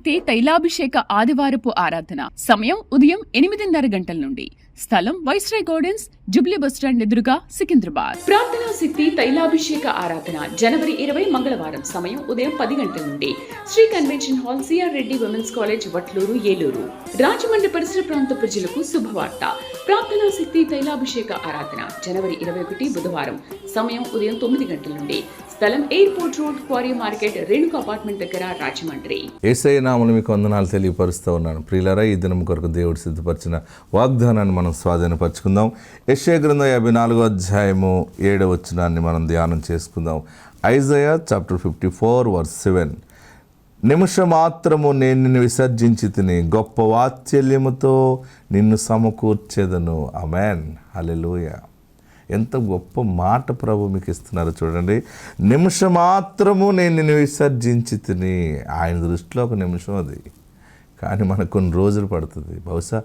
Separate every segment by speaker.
Speaker 1: శక్తి తైలాభిషేక ఆదివారపు ఆరాధన. సమయం ఉదయం 8:30 గంటల నుండి. స్థలం వైస్రాయ్ గార్డెన్స్, జుబ్లీ బస్టాండ్ ఎదురుగా, సికింద్రాబాద్. ప్రార్థనా శక్తి తైలాభిషేక ఆరాధన జనవరి 20 మంగళవారం. సమయం ఉదయం 10 గంటల నుండి. Sri convention hall, CR Reddy women's college, Vatluru, Eluru. Rajahmundry పరిసర ప్రాంత ప్రజలకు శుభవార్త. ప్రార్థనా శక్తి తైలాభిషేక ఆరాధన జనవరి 21 బుధవారం. సమయం ఉదయం 9 గంటల నుండి. స్థలం airport road, quarry market, Renuka apartment దగ్గర, రాజమండ్రి.
Speaker 2: యేసయ్య నామములో మీకు వందనాలు తెలియపరుస్తూ ఉన్నాను. ప్రియులారా, ఈ దినం కొరకు దేవుడు సిద్ధపరిచిన వాగ్దానాన్ని మనం స్వాధీనపరచుకుందాం. యెషయా గ్రంథం 54వ అధ్యాయము 7వ వచనాన్ని మనం ధ్యానం చేసుకుందాం. Isaiah chapter 54 verse 7. నిమిషమాత్రము నేను నిన్ను విసర్జించి తిని గొప్ప వాత్సల్యముతో నిన్ను సమకూర్చెదను. ఆమేన్. హల్లెలూయా. ఎంత గొప్ప మాట ప్రభు మీకు ఇస్తున్నారు చూడండి. నిమిషమాత్రము నేను నిన్ను విసర్జించి తిని. ఆయన దృష్టిలో ఒక నిమిషం అది, కానీ మనకు కొన్ని రోజులు పడుతుంది. బహుశా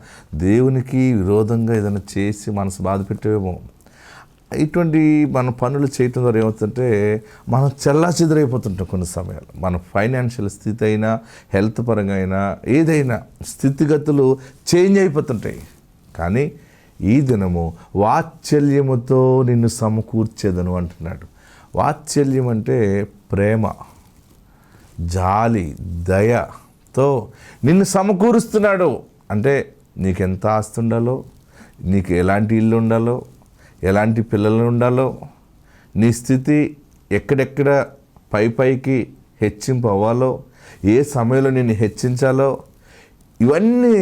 Speaker 2: దేవునికి విరోధంగా ఏదైనా చేసి మనసు బాధ పెట్టేమో. ఇటువంటి మన పనులు చేయటం ద్వారా ఏమవుతుందంటే మనం చెల్లాచెదురైపోతుంటాం. కొన్ని సమయాలు మన ఫైనాన్షియల్ స్థితి అయినా, హెల్త్ పరంగా అయినా, ఏదైనా స్థితిగతులు చేంజ్ అయిపోతుంటాయి. కానీ ఈ దినము వాత్సల్యముతో నిన్ను సమకూర్చేదను అంటున్నాడు. వాత్సల్యం అంటే ప్రేమ, జాలి, దయతో నిన్ను సమకూరుస్తున్నాడు. అంటే నీకెంత ఆస్తి ఉండాలో, నీకు ఎలాంటి ఇల్లు ఉండాలో, ఎలాంటి పిల్లలు ఉండాలో, నీ స్థితి ఎక్కడెక్కడ పైకి హెచ్చింపు అవ్వాలో, ఏ సమయంలో నిన్ను హెచ్చించాలో, ఇవన్నీ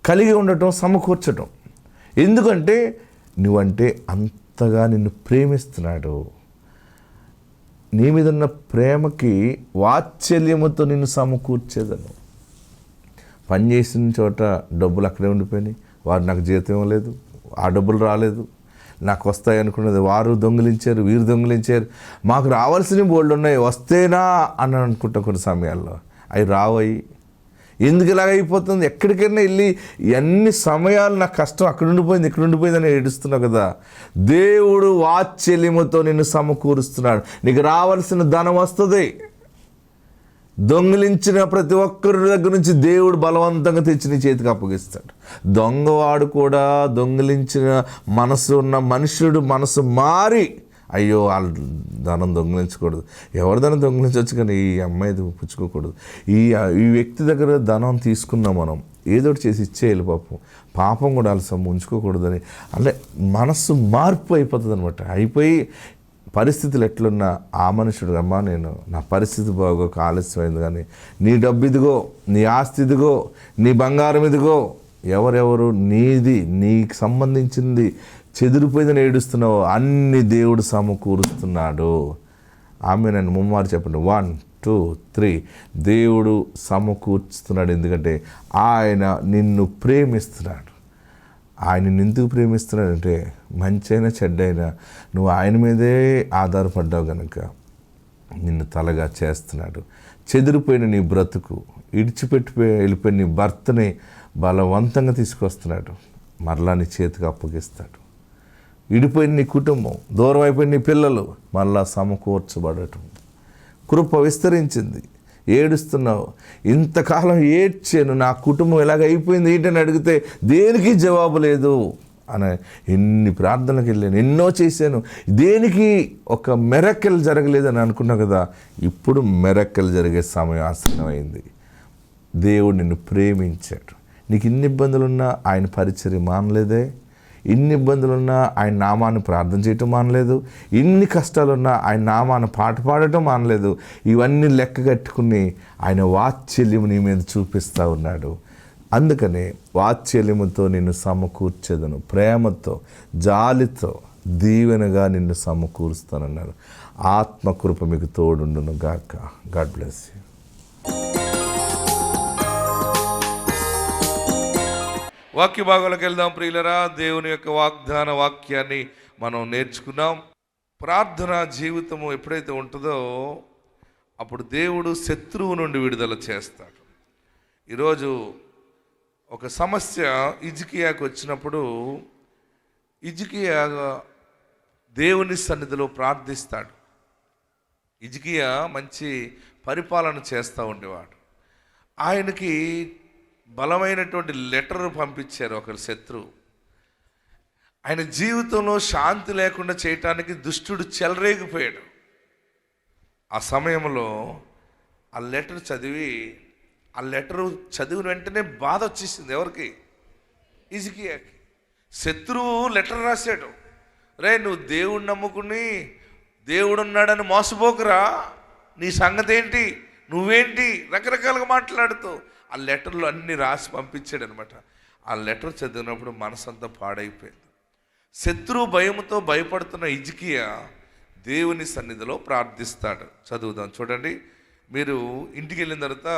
Speaker 2: కలిగి ఉండటం, సమకూర్చటం. ఎందుకంటే నువ్వంటే అంతగా నిన్ను ప్రేమిస్తున్నాడు. నీ మీద ఉన్న ప్రేమకి వాత్సల్యముతో నిన్ను సమకూర్చేదను. పనిచేసిన చోట డబ్బులు అక్కడే ఉండిపోయినాయి. వారు నాకు జీతం ఇవ్వలేదు, ఆ డబ్బులు రాలేదు, నాకు వస్తాయి అనుకున్నది వారు దొంగిలించారు, వీరు దొంగిలించారు. మాకు రావాల్సిన బోల్డ్ ఉన్నాయి, వస్తేనా అని అనుకుంటాం. కొన్ని సమయాల్లో అవి రావయి. ఎందుకు ఇలాగ అయిపోతుంది? ఎక్కడికైనా వెళ్ళి ఎన్ని సమయాలు నాకు కష్టం అక్కడ ఉండిపోయింది, ఇక్కడ ఉండిపోయింది అని ఏడుస్తున్నావు కదా. దేవుడు వాత్సల్యముతో నిన్ను సమకూరుస్తున్నాడు. నీకు రావాల్సిన ధనం వస్తుంది. దొంగిలించిన ప్రతి ఒక్కరి దగ్గర నుంచి దేవుడు బలవంతంగా తెచ్చి నీ చేతికి అప్పగిస్తాడు. దొంగవాడు కూడా దొంగిలించిన మనసు ఉన్న మనుషుడు మనసు మారి, అయ్యో వాళ్ళ ధనం దొంగిలించకూడదు, ఎవరి ధనం దొంగిలించవచ్చు కానీ ఈ అమ్మాయిది పుచ్చుకోకూడదు, ఈ వ్యక్తి దగ్గర ధనం తీసుకున్నాం మనం, ఏదోటి చేసి ఇచ్చేయాలి, పాపం కూడా వాళ్ళ సొమ్ము ఉంచుకోకూడదని అంటే మనస్సు మార్పు అయిపోతుంది అనమాట. అయిపోయి పరిస్థితులు ఎట్లున్నా ఆ మనుషుడు, అమ్మా నేను నా పరిస్థితి బాగోక ఆలస్యమైంది, కానీ నీ డబ్బు ఇదిగో, నీ ఆస్తి ఇదిగో, నీ బంగారం ఇదిగో, ఎవరెవరు నీది, నీకు సంబంధించింది చెదిరిపోయిందని ఏడుస్తున్నావు, అన్ని దేవుడు సమకూరుస్తున్నాడు. ఆమె నన్ను ముమ్మారు చెప్పండి. 1 2 3. దేవుడు సమకూర్చుతున్నాడు. ఎందుకంటే ఆయన నిన్ను ప్రేమిస్తున్నాడు. ఆయన ఎందుకు ప్రేమిస్తున్నాడంటే మంచైనా చెడ్డైనా నువ్వు ఆయన మీదే ఆధారపడ్డావు కనుక నిన్ను తలగా చేస్తున్నాడు. చెదిరిపోయిన నీ బ్రతుకు, వెళ్ళిపోయిన నీ భర్తని బలవంతంగా తీసుకొస్తున్నాడు, మరలా నీ చేతికి అప్పగిస్తాడు. విడిపోయిన నీ కుటుంబం, దూరం అయిపోయిన నీ పిల్లలు మళ్ళా సమకూర్చబడటం. కృప విస్తరించింది. ఏడుస్తున్నావు, ఇంతకాలం ఏడ్చాను, నా కుటుంబం ఎలాగ అయిపోయింది ఏంటని అడిగితే దేనికి జవాబు లేదు అని ఎన్ని ప్రార్థనలకు వెళ్ళాను, ఎన్నో చేశాను, దేనికి ఒక మెరక్కల్ జరగలేదని అనుకున్నావు కదా. ఇప్పుడు మెరక్కల్ జరిగే సమయం ఆసన్నమైంది. దేవుడు నిన్ను ప్రేమించాడు. నీకు ఇన్ని ఇబ్బందులున్నా ఆయన పరిచర్య మానలేదే, ఇన్ని ఇబ్బందులున్నా ఆయన నామాన్ని ప్రార్థన చేయటం మానలేదు, ఇన్ని కష్టాలున్నా ఆయన నామాన్ని పాట పాడటం మానలేదు. ఇవన్నీ లెక్క కట్టుకుని ఆయన వాత్సల్యం నీ మీద చూపిస్తూ ఉన్నాడు. అందుకనే వాత్సల్యముతో నిన్ను సమకూర్చేదను, ప్రేమతో, జాలితో, దీవెనగా నిన్ను సమకూరుస్తానన్నాడు. ఆత్మకృప మీకు తోడుండును గాక. God bless you. వాక్య భాగంలోకి వెళ్దాం ప్రియులరా. దేవుని యొక్క వాగ్దాన వాక్యాన్ని మనం నేర్చుకున్నాం. ప్రార్థన జీవితము ఎప్పుడైతే ఉంటుందో అప్పుడు దేవుడు శత్రువు నుండి విడుదల చేస్తాడు. ఈరోజు ఒక సమస్య హిజ్కియాకు వచ్చినప్పుడు హిజ్కియా దేవుని సన్నిధిలో ప్రార్థిస్తాడు. హిజ్కియా మంచి పరిపాలన చేస్తూ ఉండేవాడు.
Speaker 3: ఆయనకి బలమైనటువంటి లెటర్ పంపించారు ఒకరు శత్రువు. ఆయన జీవితంలో శాంతి లేకుండా చేయటానికి దుష్టుడు చెలరేగిపోయాడు. ఆ సమయంలో ఆ లెటర్ చదివిన వెంటనే బాధ వచ్చేసింది. ఎవరికి? హిజ్కియాకి. శత్రువు లెటర్ రాశాడు, రే నువ్వు దేవుడు నమ్ముకుని దేవుడు ఉన్నాడని మోసపోకురా, నీ సంగతి ఏంటి, నువ్వేంటి, రకరకాలుగా మాట్లాడుతూ ఆ లెటర్లు అన్నీ రాసి పంపించాడు అనమాట. ఆ లెటర్ చదివినప్పుడు మనసంతా పాడైపోయింది. శత్రువు భయంతో భయపడుతున్న హిజ్కియా దేవుని సన్నిధిలో ప్రార్థిస్తాడు. చదువుదాం చూడండి. మీరు ఇంటికి వెళ్ళిన తర్వాత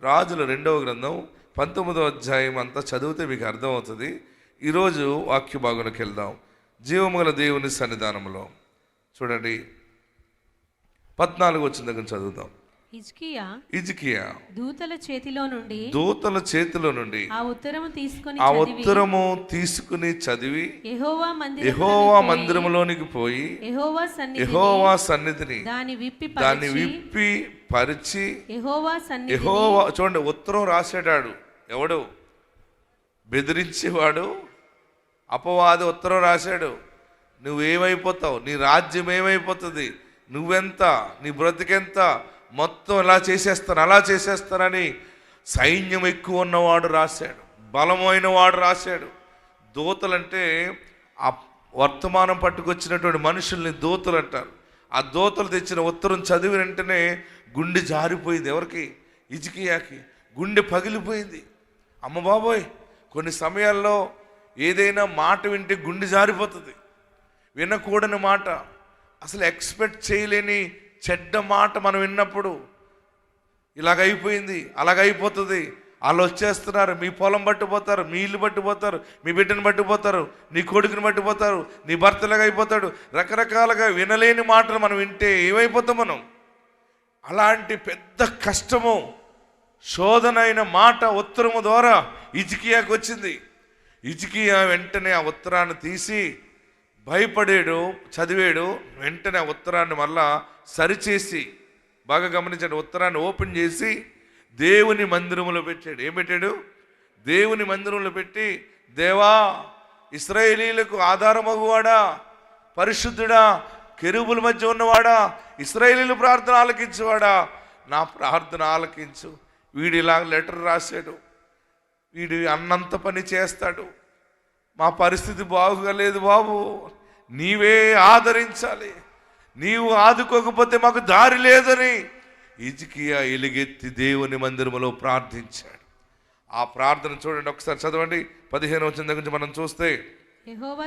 Speaker 3: రాజుల 2వ గ్రంథం 19వ అధ్యాయం అంతా చదివితే మీకు అర్థమవుతుంది. ఈరోజు వాక్య భాగంలోకి వెళ్దాం. జీవముగల దేవుని సన్నిధానంలో చూడండి 14 వచ్చిన దగ్గర చదువుదాం. హిజ్కియా
Speaker 4: దూతల చేతిలో నుండి ఆ
Speaker 3: ఉత్తరము తీసుకుని చదివి యెహోవా మందిరములోనికి పోయి యెహోవా సన్నిధిని దాన్ని విప్పి పరిచి యెహోవా చూడండి, ఉత్తరం రాసేటాడు ఎవడు? బెదిరించేవాడు, అపవాది ఉత్తరం రాశాడు. నువ్వేమైపోతావు, నీ రాజ్యం ఏమైపోతుంది, నువ్వెంత, నీ బ్రతికెంత, మొత్తం ఇలా చేసేస్తాను అలా చేసేస్తానని సైన్యం ఎక్కువ ఉన్నవాడు రాశాడు, బలమైన వాడు రాశాడు. దూతలంటే ఆ వర్తమానం పట్టుకొచ్చినటువంటి మనుషుల్ని దూతలు అంటారు. ఆ దూతలు తెచ్చిన ఉత్తరం చదివి వెంటనే గుండె జారిపోయింది. ఎవరికి? హిజ్కియాకి గుండె పగిలిపోయింది. అమ్మ బాబోయ్, కొన్ని సమయాల్లో ఏదైనా మాట వింటే గుండె జారిపోతుంది. వినకూడని మాట, అసలు ఎక్స్పెక్ట్ చేయలేని చెడ్డ మాట మనం విన్నప్పుడు ఇలాగైపోయింది, అలాగైపోతుంది, వాళ్ళు వచ్చేస్తున్నారు, మీ పొలం పట్టిపోతారు, మీ ఇల్లు పట్టిపోతారు, మీ బిడ్డను పట్టిపోతారు, నీ కొడుకుని పట్టిపోతారు, నీ భర్తలాగా అయిపోతాడు, రకరకాలుగా వినలేని మాటలు మనం వింటే ఏమైపోతాం మనం. అలాంటి పెద్ద కష్టము, శోధనైన మాట ఉత్తరము ద్వారా హిజ్కియాకి వచ్చింది. హిజ్కియా వెంటనే ఆ ఉత్తరాన్ని తీసి భయపడాడు, చదివాడు. వెంటనే ఆ ఉత్తరాన్ని మళ్ళా సరిచేసి, బాగా గమనించండి, ఉత్తరాన్ని ఓపెన్ చేసి దేవుని మందిరంలో పెట్టాడు. ఏం పెట్టాడు? దేవుని మందిరంలో పెట్టి, దేవా, ఇశ్రాయేలీలకు ఆధారమగువాడా, పరిశుద్ధుడా, కెరూబుల మధ్య ఉన్నవాడా, ఇశ్రాయేలీల ప్రార్థన ఆలకించువాడా, నా ప్రార్థన ఆలకించు. వీడు ఇలా లెటర్ రాశాడు, వీడు అన్నంత పని చేస్తాడు, మా పరిస్థితి బాగులేదు బాబు, నీవే ఆదరించాలి, నీవు ఆదుకోకపోతే మాకు దారి లేదని హిజ్కియా ఎలుగెత్తి దేవుని మందిరములో ప్రార్థించాడు. ఆ ప్రార్థన చూడండి ఒకసారి, చదవండి 15వ వచనం దగ్గర నుంచి మనం చూస్తే, యెహోవా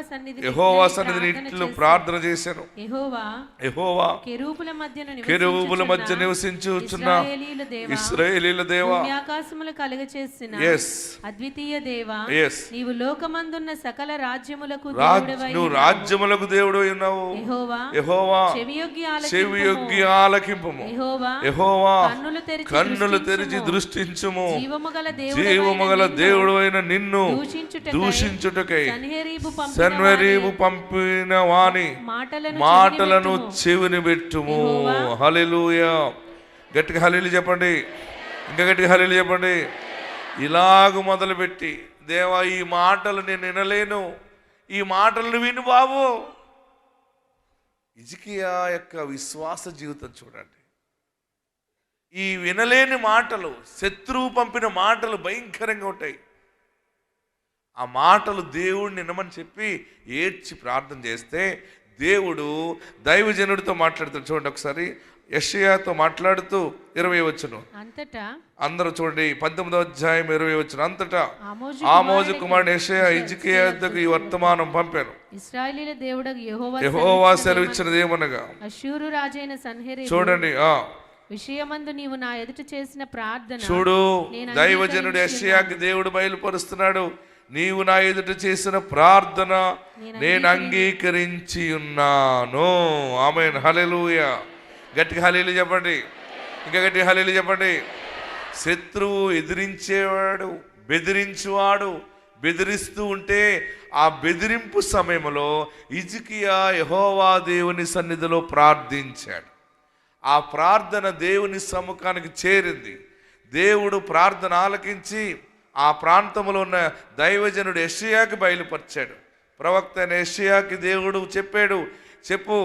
Speaker 3: సన్నిధిని ఇట్లు ప్రార్థన చేశాను. యెహోవా కెరూబుల మధ్య నివసించుచున్న ఇశ్రాయేలీల దేవా,
Speaker 4: ఆకాశములు కలుగచేసిన అద్వితీయ దేవా, నీవు లోకమందున్న సకల రాజ్యములకు
Speaker 3: నువ్వు రాజ్యములకు దేవుడు ఉన్నావు. యెహోవా చెవియొగ్గి ఆలకింపుము. యెహోవా కన్నులు తెరిచి దృష్టించుము. జీవముగల దేవుడు అయిన నిన్ను దూషించుటకై సన్వెరీబు పంపిన వాని మాటలను చెవిని పెట్టుము. హల్లెలూయా. గట్టిగా హల్లెలూయా చెప్పండి, ఇంకా గట్టిగా హల్లెలూయా చెప్పండి. ఇలాగ మొదలుపెట్టి, దేవా ఈ మాటలు నేను వినలేను, ఈ మాటలను విను బాబు. హిజ్కియా యొక్క విశ్వాస జీవితం చూడండి. ఈ వినలేని మాటలు, శత్రువు పంపిన మాటలు భయంకరంగా ఉంటాయి. ఆ మాటలు దేవుడిని వినమని చెప్పి ఏడ్చి ప్రార్థన చేస్తే దేవుడు దైవజనుడితో మాట్లాడుతాడు. చూడండి ఒకసారి, యెషయాతో మాట్లాడుతూ 20వ వచనం అంతటా, అందరూ చూడండి 19వ అధ్యాయం 20వ వచనం, అంతటా ఆమోజు కుమారుడు యెషయా హిజ్కియా యొద్దకు ఈ వర్తమానం పంపాను.
Speaker 4: ఇశ్రాయేలీయుల దేవుడగు
Speaker 3: యెహోవా సెలవిచ్చినది ఏమనగా,
Speaker 4: అష్షూరు రాజైన సన్హెరీబు
Speaker 3: చూడండి
Speaker 4: విషయమందు నీవు నా ఎదుట చేసిన ప్రార్థన
Speaker 3: చూడు. దైవజనుడు యెషయాకి దేవుడు బయలుపరుస్తున్నాడు, నీవు నా ఎదుట చేసిన ప్రార్థన నేను అంగీకరించి ఉన్నాను. ఆమేన్. హల్లెలూయా. గట్టిగా హల్లెలూయా చెప్పండి, ఇంకా గట్టిగా హల్లెలూయా చెప్పండి. శత్రువు ఎదిరించేవాడు, బెదిరించువాడు బెదిరిస్తూ ఉంటే ఆ బెదిరింపు సమయంలో హిజ్కియా యెహోవా దేవుని సన్నిధిలో ప్రార్థించాడు. ఆ ప్రార్థన దేవుని సముఖానికి చేరింది. దేవుడు ప్రార్థన ఆలకించి ఆ ప్రాంతంలో ఉన్న దైవజనుడు యెషయాకి బయలుపరిచాడు. ప్రవక్త అయిన యెషయాకి దేవుడు చెప్పాడు, చెప్పు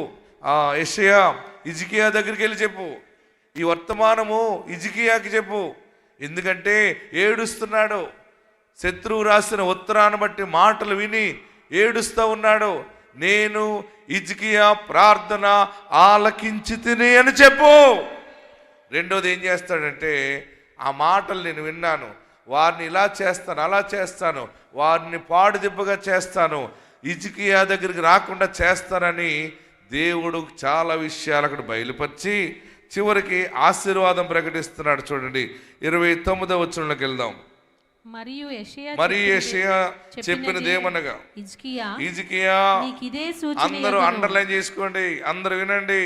Speaker 3: యెషయా హిజ్కియా దగ్గరికి వెళ్ళి చెప్పు, ఈ వర్తమానము హిజ్కియాకి చెప్పు, ఎందుకంటే ఏడుస్తున్నాడు. శత్రువు రాసిన ఉత్తరాన్ని బట్టి మాటలు విని ఏడుస్తూ ఉన్నాడు. నేను హిజ్కియా ప్రార్థన ఆలకించి తిని అని చెప్పు. రెండోది ఏం చేస్తాడంటే, ఆ మాటలు నేను విన్నాను, వారిని ఇలా చేస్తాను, అలా చేస్తాను, వారిని పాడుదిబ్బగా చేస్తాను, హిజ్కియా దగ్గరికి రాకుండా చేస్తానని దేవుడు చాలా విషయాలు అక్కడ బయలుపరిచి చివరికి ఆశీర్వాదం ప్రకటిస్తున్నాడు. చూడండి 29వ వచనంలోకి వెళ్దాం.
Speaker 4: మరియు
Speaker 3: యెషయా చెప్పినది ఏమనగా, హిజ్కియా అందరూ అండర్లైన్ చేసుకోండి, అందరూ వినండి,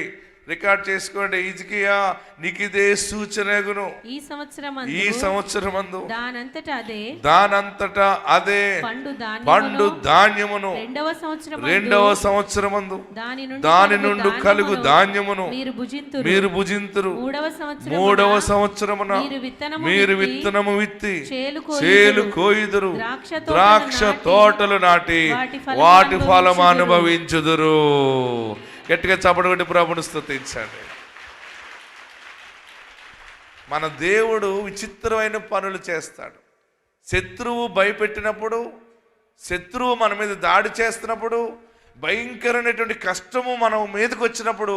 Speaker 3: రికార్డ్ చేసుకోండి. హిజ్కియా నీకిదే సూచనగును, ఈ సంవత్సరమందు దానంతటా అదే పండు ధాన్యమును, రెండవ సంవత్సరమందు దాని నుండి కలుగు ధాన్యమును మీరు భుజింతురు, మూడవ సంవత్సరమున మీరు విత్తనము విత్తి చేలు కోయుదురు, ద్రాక్ష తోటలు నాటి వాటి ఫలము అనుభవించుదురు. గట్టిగా చప్పటి కొట్టి ప్రభువును స్తుతించండి. మన దేవుడు విచిత్రమైన పనులు చేస్తాడు. శత్రువు భయపెట్టినప్పుడు, శత్రువు మన మీద దాడి చేస్తున్నప్పుడు, భయంకరమైనటువంటి కష్టము మనం మీదకి వచ్చినప్పుడు,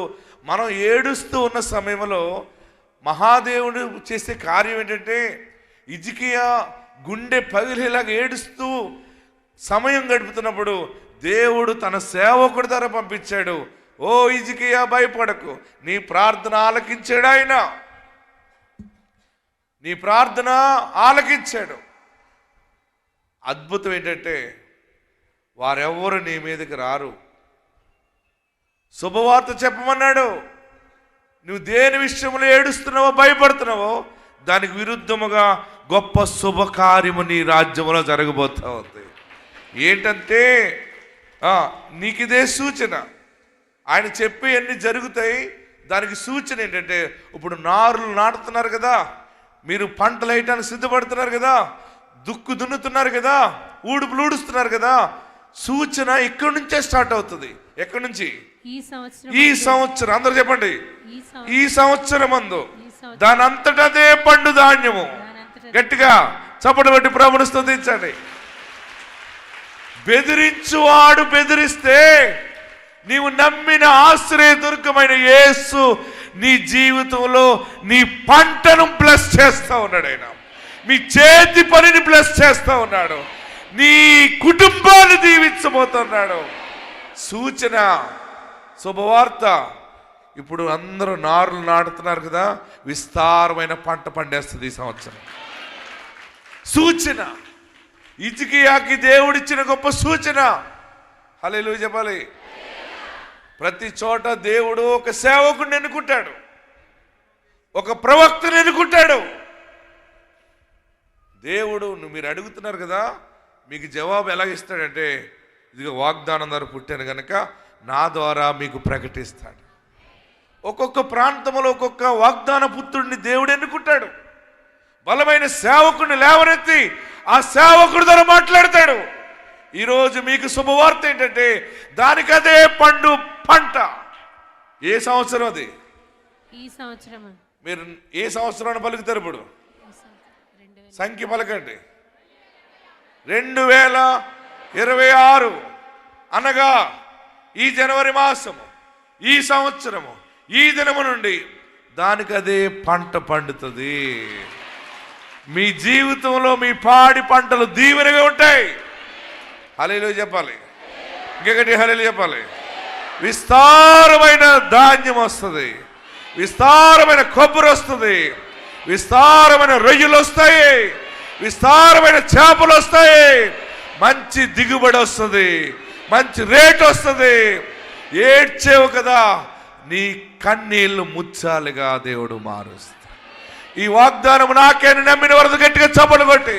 Speaker 3: మనం ఏడుస్తూ ఉన్న సమయంలో మహాదేవుడు చేసే కార్యం ఏంటంటే, హిజ్కియా గుండె పగిలేలాగా ఏడుస్తూ సమయం గడుపుతున్నప్పుడు దేవుడు తన సేవకుడి ద్వారా పంపించాడు. ఓ హిజ్కియా భయపడకు, నీ ప్రార్థన ఆలకించాడు, ఆయన నీ ప్రార్థన ఆలకించాడు. అద్భుతం ఏంటంటే, వారెవ్వరు నీ మీదకి రారు. శుభవార్త చెప్పమన్నాడు. నువ్వు దేని విషయంలో ఏడుస్తున్నావో, భయపడుతున్నావో, దానికి విరుద్ధముగా గొప్ప శుభకార్యము నీ రాజ్యంలో జరగబోతా ఉంది. ఏంటంటే నీకిదే సూచన. ఆయన చెప్పి అన్ని జరుగుతాయి. దానికి సూచన ఏంటంటే, ఇప్పుడు నారులు నాటుతున్నారు కదా, మీరు పంటలు వేయటానికి సిద్ధపడుతున్నారు కదా, దుక్కు దున్నుతున్నారు కదా, ఊడుపులు ఊడుస్తున్నారు కదా, సూచన ఇక్కడి నుంచే స్టార్ట్ అవుతుంది. ఎక్కడి నుంచి? ఈ సంవత్సరం. అందరూ చెప్పండి, ఈ సంవత్సరం మందు దాని అంతటదే పండు ధాన్యము. గట్టిగా చప్పటి బట్టి ప్రభువును స్తుతించండి. బెదిరించువాడు బెదిరిస్తే నీవు నమ్మిన ఆశ్రయదుర్గమైన యేసు నీ జీవితంలో నీ పంటను బ్లెస్ చేస్తా ఉన్నాడు. ఆయన మీ చేతి పనిని బ్లెస్ చేస్తా ఉన్నాడు. నీ కుటుంబాన్ని దీవించబోతున్నాడు. సూచన, శుభవార్త. ఇప్పుడు అందరూ నారులు నాటుతున్నారు కదా, విస్తారమైన పంట పండేస్తుంది ఈ సంవత్సరం. సూచన, హిజ్కియాకి దేవుడిచ్చిన గొప్ప సూచన. హల్లెలూయా చెప్పాలి. ప్రతి చోట దేవుడు ఒక సేవకుడిని ఎన్నుకుంటాడు, ఒక ప్రవక్తను ఎన్నుకుంటాడు. దేవుడు మీరు అడుగుతున్నారు కదా, మీకు జవాబు ఎలా ఇస్తాడంటే, ఇదిగో వాగ్దానం ద్వారా పుట్టాను కనుక నా ద్వారా మీకు ప్రకటిస్తాడు. ఒక్కొక్క ప్రాంతంలో ఒక్కొక్క వాగ్దాన పుత్రుడిని దేవుడు ఎన్నుకుంటాడు. బలమైన సేవకుడిని లేవనెత్తి ఆ సేవకుడి ద్వారా మాట్లాడతాడు. ఈరోజు మీకు శుభవార్త ఏంటంటే, దానికి అదే పండు పంట. ఏ సంవత్సరం అది?
Speaker 4: ఈ సంవత్సరం.
Speaker 3: మీరు ఏ సంవత్సరాన్ని పలుకుతారు? ఇప్పుడు సంఖ్య పలకండి. 2026 అనగా ఈ జనవరి మాసము, ఈ సంవత్సరము, ఈ దినము నుండి దానికి అదే పంట పండుతుంది. మీ జీవితంలో మీ పాడి పంటలు దీవెనగా ఉంటాయి. హల్లెలూయా చెప్పాలి. ఇంకొకటి హల్లెలూయా చెప్పాలి. విస్తారమైన ధాన్యం వస్తుంది, విస్తారమైన కొబ్బరి వస్తుంది, విస్తారమైన రొయ్యలు వస్తాయి, విస్తారమైన చేపలు వస్తాయి, మంచి దిగుబడి వస్తుంది, మంచి రేట్ వస్తుంది. ఏడ్చేవు కదా, నీ కన్నీళ్లు ముచ్చాలుగా దేవుడు మారుస్తాడు. ఈ వాగ్దానం నాకేను నమ్మిన వరకు గట్టిగా చప్పలు కొట్టి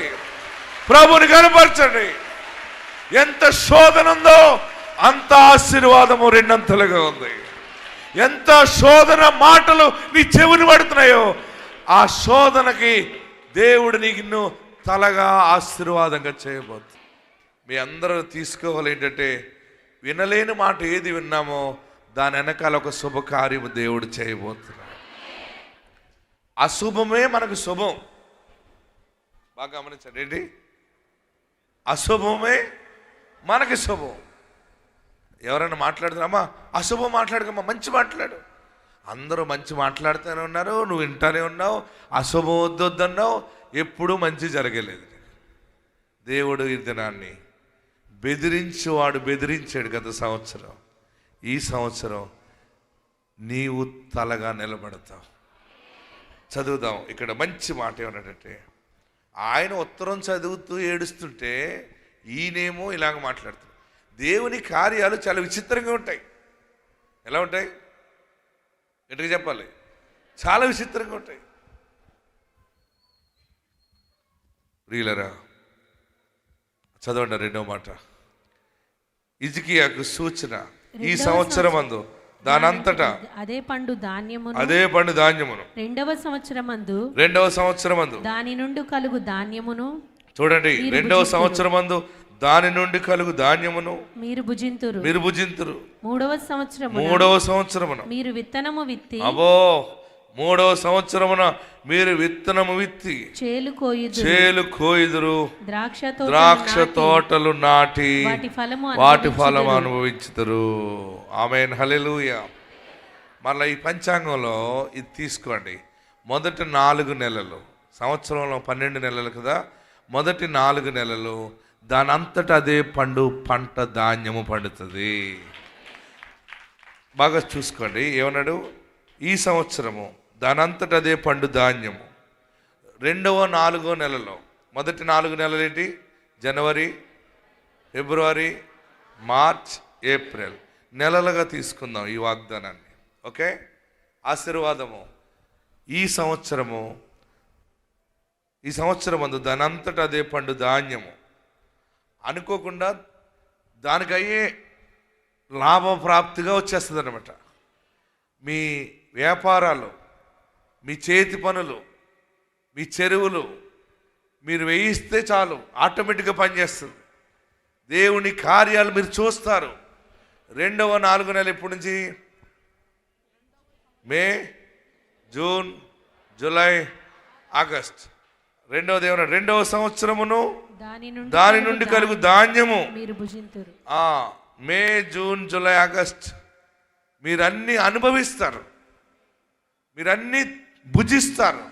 Speaker 3: ప్రభుని కనపరచండి. ఎంత శోధన ఉందో అంత ఆశీర్వాదము రెండంతలుగా ఉంది. ఎంత శోధన మాటలు నీ చెవిని పడుతున్నాయో ఆ శోధనకి దేవుడు నీకు ఇన్ను తలగా ఆశీర్వాదంగా చేయబోతుంది. మీ అందరూ తీసుకోవాలి ఏంటంటే, వినలేని మాట ఏది విన్నామో దాని వెనకాల ఒక శుభకార్యము దేవుడు చేయబోతున్నాడు. అశుభమే మనకు శుభం. బాగా గమనించండి. ఏంటి? అశుభమే మనకి శుభం. ఎవరైనా మాట్లాడుతున్నామా, అశుభం మాట్లాడకమ్మా, మంచి మాట్లాడు. అందరూ మంచి మాట్లాడుతూనే ఉన్నారు, నువ్వు వింటానే ఉన్నావు. అశుభం వద్దొద్దన్నావు, ఎప్పుడూ మంచి జరగలేదు. దేవుడు ఈ దినాన్ని బెదిరించేవాడు బెదిరించాడు గత సంవత్సరం. ఈ సంవత్సరం నీవు తలగా నిలబడతావు. చదువుదాం. ఇక్కడ మంచి మాట ఏమన్నాడంటే, ఆయన ఉత్తరం చదువుతూ ఏడుస్తుంటే ఈయనేమో ఇలాగ మాట్లాడుతాడు. దేవుని కార్యాలు చాలా విచిత్రంగా ఉంటాయి. ఎలా ఉంటాయి? ఎటుగా చెప్పాలి? చాలా విచిత్రంగా ఉంటాయి. ప్రియులరా, చదవండి 2వ మాట. హిజ్కియాకు సూచన, ఈ సంవత్సరమందు దానంతటా
Speaker 4: అదే పండు ధాన్యమును
Speaker 3: 2వ సంవత్సరమందు
Speaker 4: దాని నుండి కలుగు ధాన్యమును,
Speaker 3: చూడండి, 2వ సంవత్సరమందు దాని నుండి కలుగు ధాన్యమును
Speaker 4: మీరు భుజింతురు.
Speaker 3: 3వ సంవత్సరమున
Speaker 4: మీరు విత్తనము విత్తి,
Speaker 3: అబో 3వ సంవత్సరమున మీరు విత్తనము విత్తి చేలు కోయుదురు, ద్రాక్ష తోటలు నాటి వాటి ఫలము అనుభవించుదురు. ఆమేన్, హల్లెలూయా. మళ్ళీ ఈ పంచాంగంలో ఇది తీసుకోండి. మొదటి 4 నెలలు, సంవత్సరంలో 12 నెలలు కదా, మొదటి 4 నెలలు దాని అంతటా అదే పంట ధాన్యము పండుతుంది. బాగా చూసుకోండి. ఏమన్నాడు? ఈ సంవత్సరము దానంతట అదే పండు ధాన్యము. 2వ 4వ నెలలో, మొదటి 4 నెలలు ఏంటి? జనవరి, ఫిబ్రవరి, మార్చ్, ఏప్రిల్ నెలలుగా తీసుకుందాం ఈ వాగ్దానాన్ని. ఓకే? ఆశీర్వాదము. ఈ సంవత్సరమందు దానంతట అదే పండు ధాన్యము. అనుకోకుండా దానికి అయ్యే లాభప్రాప్తిగా వచ్చేస్తుంది అనమాట. మీ వ్యాపారాలు, మీ చేతి పనులు, మీ చెరువులు మీరు వేయిస్తే చాలు, ఆటోమేటిక్గా పనిచేస్తుంది. దేవుని కార్యాలు మీరు చూస్తారు. 2వ 4 నెలలు ఎప్పటి నుంచి? మే, జూన్, జూలై, ఆగస్ట్. రెండవది ఏమన్నా? 2వ సంవత్సరమును దాని నుండి కలుగు ధాన్యము
Speaker 4: మీరు భుజింతురు.
Speaker 3: మే, జూన్, జూలై, ఆగస్ట్ మీరన్నీ అనుభవిస్తారు, మీరన్నీ భుజిస్తారు.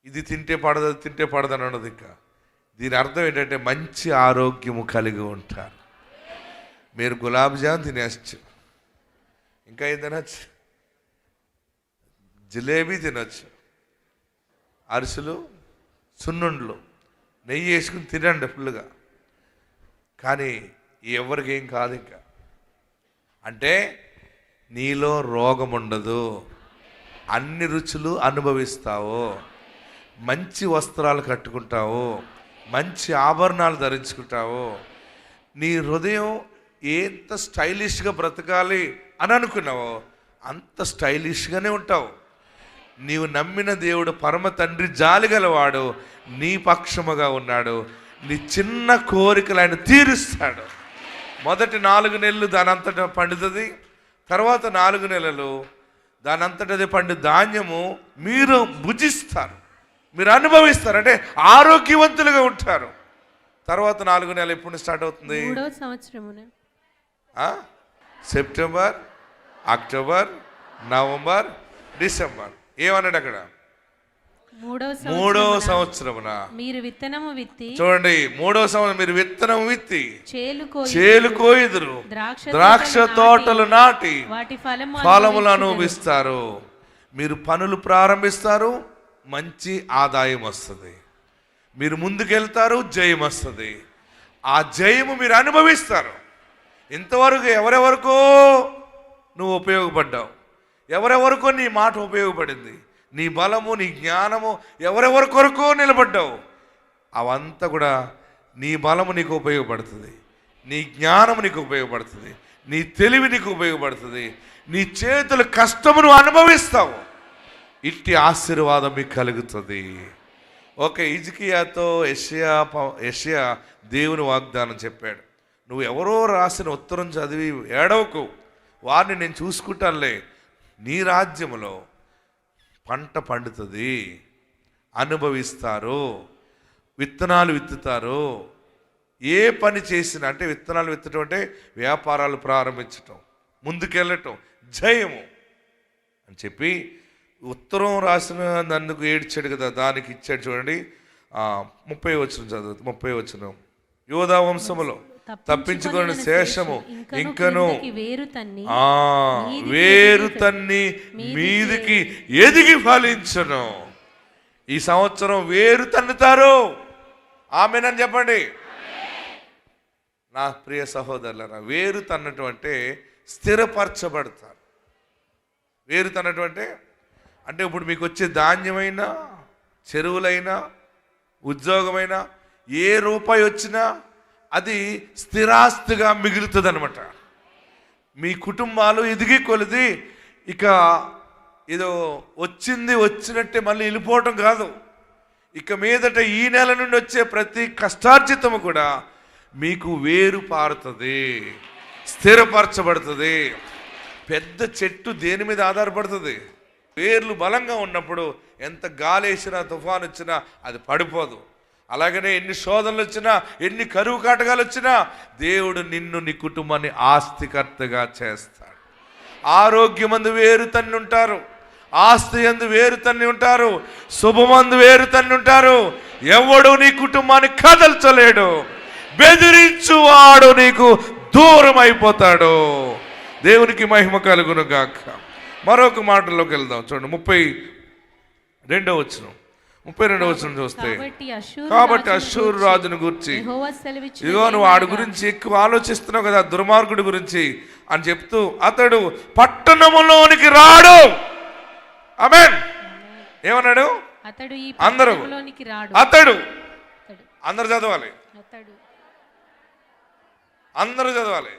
Speaker 3: ఇది తింటే పడదు, అది తింటే పడదు అని అన్నది. ఇంకా దీని అర్థం ఏంటంటే మంచి ఆరోగ్యము కలిగి ఉంటారు. మీరు గులాబ్ జామ్ తినేచ్చు, ఇంకా ఏం తినచ్చు? జిలేబీ తినచ్చు, అరిసెలు, సున్నుండ్లు, నెయ్యి వేసుకుని తినండి ఫుల్గా. కానీ ఎవరికి ఏం కాదు. ఇంకా అంటే నీలో రోగం ఉండదు, అన్ని రుచులు అనుభవిస్తావు, మంచి వస్త్రాలు కట్టుకుంటావు, మంచి ఆభరణాలు ధరించుకుంటావు. నీ హృదయం ఎంత స్టైలిష్గా బ్రతకాలి అని అనుకున్నావో అంత స్టైలిష్గానే ఉంటావు. నీవు నమ్మిన దేవుడు పరమ తండ్రి జాలిగలవాడు, నీ పక్షముగా ఉన్నాడు. నీ చిన్న కోరికలు ఆయన తీరుస్తాడు. మొదటి 4 నెలలు దానంతటా పండుతుంది, తర్వాత 4 నెలలు దానంతటదే పండు ధాన్యము మీరు భుజిస్తారు, మీరు అనుభవిస్తారు, అంటే ఆరోగ్యవంతులుగా ఉంటారు. తర్వాత 4 నెలలు ఎప్పుడు స్టార్ట్ అవుతుంది?
Speaker 4: 3వ సంవత్సరమున
Speaker 3: సెప్టెంబర్, అక్టోబర్, నవంబర్, డిసెంబర్. ఏమన్నాడు అక్కడ? 3వ సంవత్సరమున మీరు విత్తనము విత్తి, చూడండి, 3వ సంవత్సరం మీరు విత్తనము విత్తి చేలు కోయుదురు, ద్రాక్ష తోటలు నాటి వాటి ఫలములు అనుభవిస్తారు. మీరు పనులు ప్రారంభిస్తారు, మంచి ఆదాయం వస్తుంది, మీరు ముందుకెళ్తారు, జయం వస్తుంది. ఆ జయము మీరు అనుభవిస్తారు. ఇంతవరకు ఎవరెవరికో నువ్వు ఉపయోగపడ్డావు, ఎవరెవరికో నీ మాట ఉపయోగపడింది, నీ బలము, నీ జ్ఞానము ఎవరెవరి కొరకో నిలబడ్డావు. అవంతా కూడా నీ బలము నీకు ఉపయోగపడుతుంది, నీ జ్ఞానము నీకు ఉపయోగపడుతుంది, నీ తెలివి నీకు ఉపయోగపడుతుంది, నీ చేతుల కష్టమును అనుభవిస్తావు. ఇట్టి ఆశీర్వాదం మీకు కలుగుతుంది. ఓకే, హిజ్కియాతో యెషయా దేవుని వాగ్దానం చెప్పాడు. నువ్వు ఎవరో రాసిన ఉత్తరం చదివి ఏడవకు, వారిని నేను చూసుకుంటానులే. నీ రాజ్యములో పంట పండుతుంది, అనుభవిస్తారు, విత్తనాలు విత్తుతారు. ఏ పని చేసినా, అంటే విత్తనాలు విత్తడం అంటే వ్యాపారాలు ప్రారంభించటం, ముందుకెళ్ళటం, జయము అని చెప్పి ఉత్తరం రాసిన నన్ను ఏడ్చాడు కదా, దానికి ఇచ్చాడు. చూడండి 30 వచనం చదువు. 30 వచనం, యోధా వంశములో తప్పించుకున్న శేషము ఇంకను వేరు తన్ని మీదికి ఎదిగి ఫలించును. ఈ సంవత్సరం వేరు తన్నుతారు. ఆమేనని చెప్పండి. నా ప్రియ సహోదరులారా, వేరు తన్నటం అంటే స్థిరపరచబడతారు. వేరు తన్నటం అంటే ఇప్పుడు మీకు వచ్చే ధాన్యమైనా, చెరువులైనా, ఉద్యోగమైనా, ఏ రూపాయి వచ్చినా అది స్థిరాస్తిగా మిగులుతుంది అనమాట. మీ కుటుంబాలు ఎదిగి కొలిది ఇక ఏదో వచ్చినట్టే మళ్ళీ వెళ్ళిపోవటం కాదు. ఇక మీదట ఈ నెల నుండి వచ్చే ప్రతి కష్టార్జితము కూడా మీకు వేరు పారుతుంది, స్థిరపరచబడుతుంది. పెద్ద చెట్టు దేని మీద ఆధారపడుతుంది? వేర్లు బలంగా ఉన్నప్పుడు ఎంత గాలి వేసినా, తుఫాను వచ్చినా అది పడిపోదు. అలాగనే ఎన్ని శోధనలు వచ్చినా, ఎన్ని కరువు కాటకాలు వచ్చినా దేవుడు నిన్ను, నీ కుటుంబాన్ని ఆస్తికర్తగా చేస్తాడు. ఆరోగ్యమందు వేరు తన్ని ఉంటారు, ఆస్తి యందు వేరు తన్ని ఉంటారు, శుభమందు వేరు తన్ని ఉంటారు. ఎవడు నీ కుటుంబాన్ని కదల్చలేడు. బెదిరించువాడు నీకు దూరం అయిపోతాడు. దేవునికి మహిమ కలుగును గాక. మరొక మాటలోకి వెళ్దాం. చూడండి 32వ వచనం. 32వ వచనం చూస్తే, కాబట్టి అష్షూరు రాజును గురించి, ఇదిగో నువ్వు వాడి గురించి ఎక్కువ ఆలోచిస్తున్నావు కదా, దుర్మార్గుడి గురించి అని చెప్తూ, అతడు పట్టణములోనికి రాడు. ఆమేన్. ఏమన్నాడు? అందరూ అతడు, అందరు చదవాలి, అందరూ చదవాలి.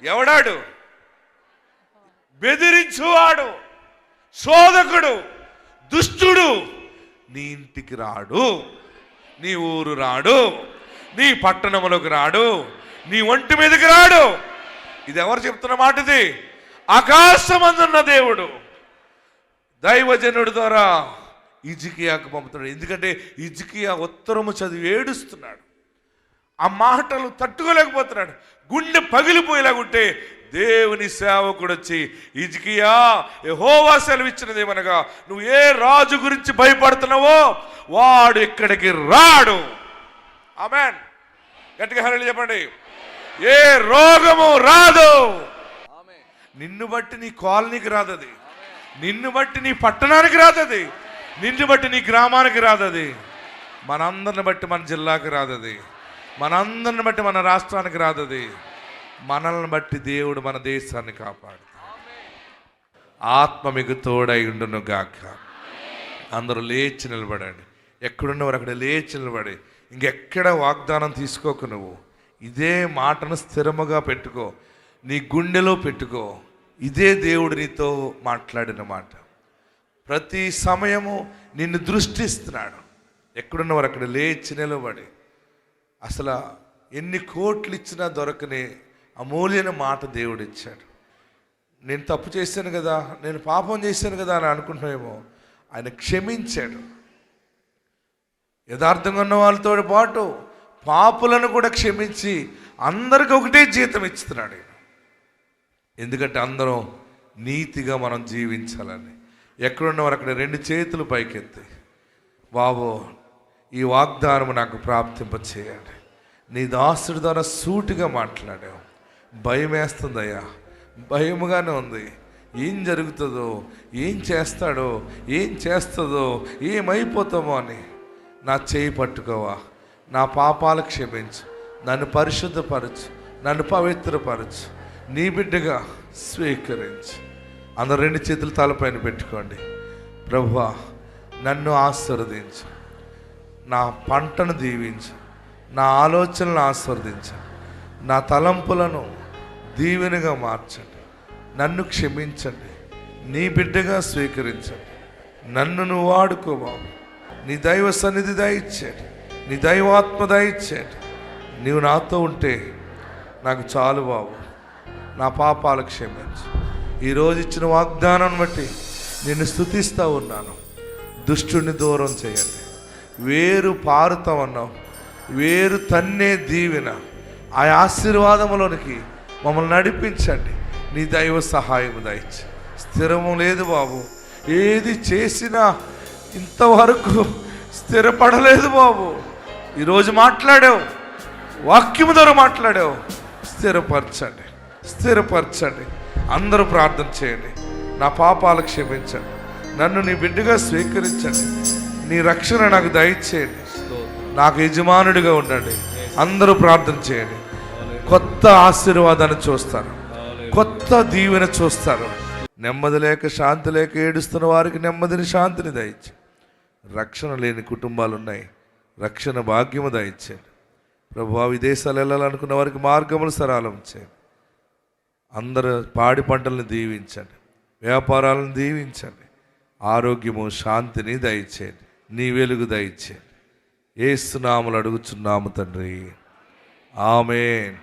Speaker 3: ఎవడాడు? బెదిరించువాడు, శోధకుడు, దుష్టుడు నీ ఇంటికి రాడు, నీ ఊరు రాడు, నీ పట్టణములకు రాడు, నీ ఒంటి మీదకి రాడు. ఇది ఎవరు చెప్తున్న మాట? ఇది ఆకాశమందున్న దేవుడు దైవజనుడి ద్వారా హిజ్కియాకు పంపుతున్నాడు. ఎందుకంటే హిజ్కియా ఉత్తరము చదివి ఏడుస్తున్నాడు. ఆ మాటలు తట్టుకోలేకపోతున్నాడు. గుండె పగిలిపోయేలాగుంటే దేవుని సేవకుడు వచ్చి, హిజ్కియా, యెహోవా సెలవిచ్చినదేమనగా, నువ్వు ఏ రాజు గురించి భయపడుతున్నావో వాడు ఇక్కడికి రాడు. ఆమేన్. గట్టిగా హల్లెలూయా చెప్పండి. ఏ రోగము రాదు. నిన్ను బట్టి నీ కాలనీకి రాదది, నిన్ను బట్టి నీ పట్టణానికి రాదది, నిన్ను బట్టి నీ గ్రామానికి రాదది, మనందరిని బట్టి మన జిల్లాకి రాదది, మనందరిని బట్టి మన రాష్ట్రానికి రాదది. మనల్ని బట్టి దేవుడు మన దేశాన్ని కాపాడు. ఆత్మ మీకు తోడై ఉండును గాక. అందరూ లేచి నిలబడండి. ఎక్కడున్నవారు అక్కడ లేచి నిలబడి, ఇంకెక్కడ వాగ్దానం తీసుకోకు. నువ్వు ఇదే మాటను స్థిరముగా పెట్టుకో, నీ గుండెలో పెట్టుకో. ఇదే దేవుడు నీతో మాట్లాడిన మాట. ప్రతి సమయము నిన్ను దృష్టిస్తున్నాడు. ఎక్కడున్నవారు అక్కడ లేచి నిలబడి, అసలు ఎన్ని కోట్లు ఇచ్చినా దొరకని అమూల్యమైన మాట దేవుడు ఇచ్చాడు. నేను తప్పు చేశాను కదా, నేను పాపం చేశాను కదా అని అనుకుంటున్నామేమో, ఆయన క్షమించాడు. యథార్థంగా ఉన్న వాళ్ళతో పాటు పాపులను కూడా క్షమించి అందరికి ఒకటే జీతం ఇస్తున్నాడు. ఎందుకంటే అందరం నీతిగా మనం జీవించాలని. ఎక్కడున్నవారు అక్కడ 2 చేతులు పైకెత్తి, బాబు ఈ వాగ్దానం నాకు ప్రాప్తింప చేయండి. నీ దాసుడి ద్వారా సూటిగా మాట్లాడావు. భయం వేస్తుందయ్యా, భయముగానే ఉంది. ఏం జరుగుతుందో, ఏం చేస్తాడో, ఏం చేస్తుందో, ఏమైపోతామో అని. నా చేయి పట్టుకోవా, నా పాపాలు క్షమించు, నన్ను పరిశుద్ధపరచు, నన్ను పవిత్రపరచు, నీ బిడ్డగా స్వీకరించు. అందరు 2 చేతులు తలపైన పెట్టుకోండి. ప్రభువా, నన్ను ఆశీర్వదించు, నా పంటను దీవించు, నా ఆలోచనలను ఆశీర్వదించు, నా తలంపులను దీవెనగా మార్చండి, నన్ను క్షమించండి, నీ బిడ్డగా స్వీకరించండి. నన్ను నువ్వు వాడుకో బాబు. నీ దైవ సన్నిధి దయచేయండి, నీ దైవాత్మ దయచేయండి. నీవు నాతో ఉంటే నాకు చాలు బాబు. నా పాపాలు క్షమించు. ఈరోజు ఇచ్చిన వాగ్దానం బట్టి నిన్ను స్తుతిస్తూ ఉన్నాను. దుష్టుని దూరం చేయండి. వేరు పారుతామన్నావు, వేరు తన్నే దీవెన. ఆ ఆశీర్వాదములోనికి మమ్మల్ని నడిపించండి. నీ దైవ సహాయం దయచి. స్థిరము లేదు బాబు. ఏది చేసినా ఇంతవరకు స్థిరపడలేదు బాబు. ఈరోజు మాట్లాడావు, వాక్యము ద్వారా మాట్లాడావు. స్థిరపరచండి, స్థిరపరచండి. అందరూ ప్రార్థన చేయండి. నా పాపాలు క్షమించండి, నన్ను నీ బిడ్డగా స్వీకరించండి, నీ రక్షణ నాకు దయచేయండి, నాకు యజమానుడిగా ఉండండి. అందరూ ప్రార్థన చేయండి. కొత్త ఆశీర్వాదాన్ని చూస్తారు, కొత్త దీవెన చూస్తారు. నెమ్మది లేక శాంతి లేక ఏడుస్తున్న వారికి నెమ్మదిని శాంతిని దయచే. రక్షణ లేని కుటుంబాలు ఉన్నాయి, రక్షణ భాగ్యము దయచేయండి. ప్రభువా, విదేశాలు వెళ్ళాలనుకున్న వారికి మార్గములు సరళం చేయండి. అందరూ పాడి పంటలను దీవించండి, వ్యాపారాలను దీవించండి. ఆరోగ్యము శాంతిని దయచేయండి, నీ వెలుగు దయచేయండి. యేసు నామములో అడుగుచున్నాము తండ్రి, ఆమేన్.